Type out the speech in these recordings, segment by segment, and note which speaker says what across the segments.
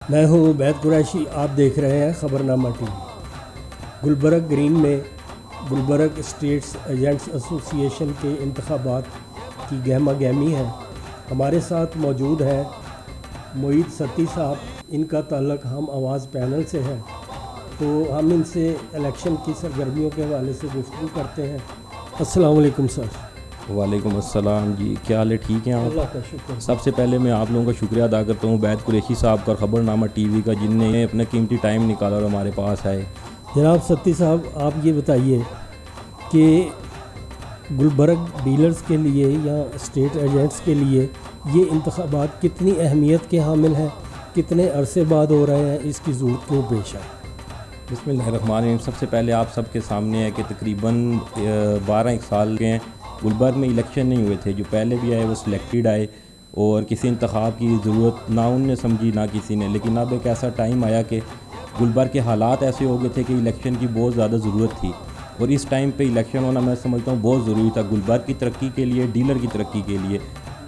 Speaker 1: میں ہوں عبید قریشی، آپ دیکھ رہے ہیں خبرنامہ ٹی وی۔ گلبرگ گرین میں گلبرگ اسٹیٹس ایجنٹس ایسوسی ایشن کے انتخابات کی گہمہ گہمی ہے۔ ہمارے ساتھ موجود ہیں معید ستی صاحب، ان کا تعلق ہم آواز پینل سے ہے، تو ہم ان سے الیکشن کی سرگرمیوں کے حوالے سے گفتگو کرتے ہیں۔ السلام علیکم سر۔
Speaker 2: وعلیکم السلام جی، کیا حال ہے؟ ٹھیک ہیں آپ؟
Speaker 1: اللہ کا شکر۔
Speaker 2: سب سے پہلے میں آپ لوگوں کا شکریہ ادا کرتا ہوں عبید قریشی صاحب کا، خبرنامہ ٹی وی کا، جن نے اپنا قیمتی ٹائم نکالا اور ہمارے پاس آئے۔
Speaker 1: جناب ستی صاحب، آپ یہ بتائیے کہ گلبرگ ڈیلرز کے لیے یا اسٹیٹ ایجنٹس کے لیے یہ انتخابات کتنی اہمیت کے حامل ہیں، کتنے عرصے بعد ہو رہے ہیں، اس کی ضرورت کیوں پیش آئی؟
Speaker 2: بسم اللہ الرحمن الرحیم۔ سب سے پہلے آپ سب کے سامنے ہے کہ تقریباً 12 سال کے ہیں، گلبرگ میں الیکشن نہیں ہوئے تھے۔ جو پہلے بھی آئے وہ سلیکٹڈ آئے اور کسی انتخاب کی ضرورت نہ ان نے سمجھی نہ کسی نے، لیکن اب ایک ایسا ٹائم آیا کہ گلبرگ کے حالات ایسے ہو گئے تھے کہ الیکشن کی بہت زیادہ ضرورت تھی، اور اس ٹائم پہ الیکشن ہونا میں سمجھتا ہوں بہت ضروری تھا گلبرگ کی ترقی کے لیے، ڈیلر کی ترقی کے لیے،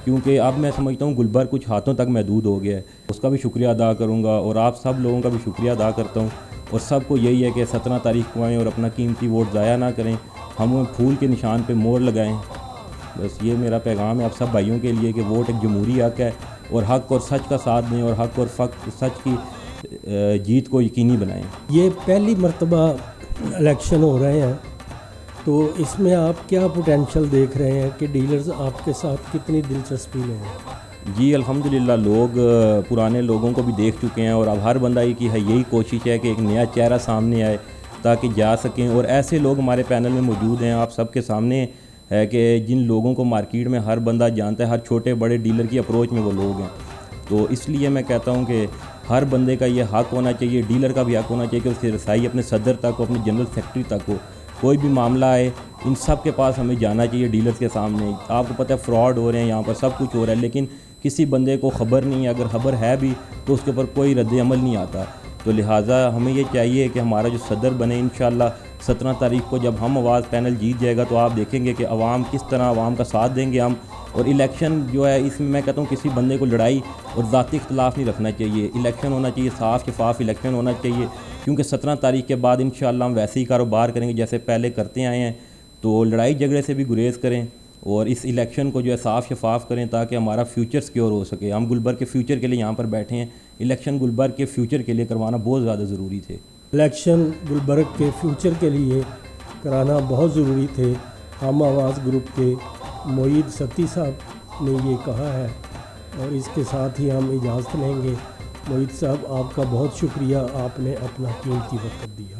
Speaker 2: کیونکہ اب میں سمجھتا ہوں گلبرگ کچھ ہاتھوں تک محدود ہو گیا ہے۔ اس کا بھی شکریہ ادا کروں گا اور آپ سب لوگوں کا بھی شکریہ ادا کرتا ہوں، اور سب کو یہی ہے کہ 17 تاریخ کو آئیں اور اپنا قیمتی ووٹ ضائع نہ کریں، ہم پھول کے نشان پہ مور لگائیں۔ بس یہ میرا پیغام ہے آپ سب بھائیوں کے لیے کہ ووٹ ایک جمہوری حق ہے، اور حق اور سچ کا ساتھ دیں اور حق اور سچ کی جیت کو یقینی بنائیں۔
Speaker 1: یہ پہلی مرتبہ الیکشن ہو رہے ہیں، تو اس میں آپ کیا پوٹینشل دیکھ رہے ہیں کہ ڈیلرز آپ کے ساتھ کتنی دلچسپی لے ہیں؟
Speaker 2: جی الحمدللہ، لوگ پرانے لوگوں کو بھی دیکھ چکے ہیں، اور اب ہر بندہ کی ہے یہی کوشش ہے کہ ایک نیا چہرہ سامنے آئے تاکہ جا سکیں، اور ایسے لوگ ہمارے پینل میں موجود ہیں آپ سب کے سامنے ہے کہ جن لوگوں کو مارکیٹ میں ہر بندہ جانتا ہے، ہر چھوٹے بڑے ڈیلر کی اپروچ میں وہ لوگ ہیں۔ تو اس لیے میں کہتا ہوں کہ ہر بندے کا یہ حق ہونا چاہیے، ڈیلر کا بھی حق ہونا چاہیے کہ اس کی رسائی اپنے صدر تک ہو، اپنے جنرل سیکرٹری تک ہو۔ کوئی بھی معاملہ ہے ان سب کے پاس ہمیں جانا چاہیے، ڈیلرز کے سامنے۔ آپ کو پتہ ہے فراڈ ہو رہے ہیں یہاں پر، سب کچھ ہو رہا ہے، لیکن کسی بندے کو خبر نہیں ہے، اگر خبر ہے بھی تو اس کے اوپر کوئی رد عمل نہیں آتا۔ تو لہٰذا ہمیں یہ چاہیے کہ ہمارا جو صدر بنے انشاءاللہ 17 تاریخ کو جب ہم آواز پینل جیت جائے گا، تو آپ دیکھیں گے کہ عوام کس طرح عوام کا ساتھ دیں گے ہم۔ اور الیکشن جو ہے اس میں کہتا ہوں کسی بندے کو لڑائی اور ذاتی اختلاف نہیں رکھنا چاہیے، الیکشن ہونا چاہیے صاف شفاف الیکشن ہونا چاہیے، کیونکہ 17 تاریخ کے بعد انشاءاللہ ہم ویسے ہی کاروبار کریں گے جیسے پہلے کرتے آئے ہیں۔ تو لڑائی جھگڑے سے بھی گریز کریں اور اس الیکشن کو جو ہے صاف شفاف کریں تاکہ ہمارا فیوچر سیکیور ہو سکے۔ ہم گلبرگ کے فیوچر کے لیے یہاں پر بیٹھے ہیں، الیکشن گلبرگ کے فیوچر کے لیے کروانا بہت زیادہ ضروری تھے۔
Speaker 1: الیکشن گلبرگ کے فیوچر کے لیے کرانا بہت ضروری تھے، ہم آواز گروپ کے معید ستی صاحب نے یہ کہا ہے، اور اس کے ساتھ ہی ہم اجازت لیں گے۔ معید صاحب، آپ کا بہت شکریہ، آپ نے اپنا قیمتی وقت دیا۔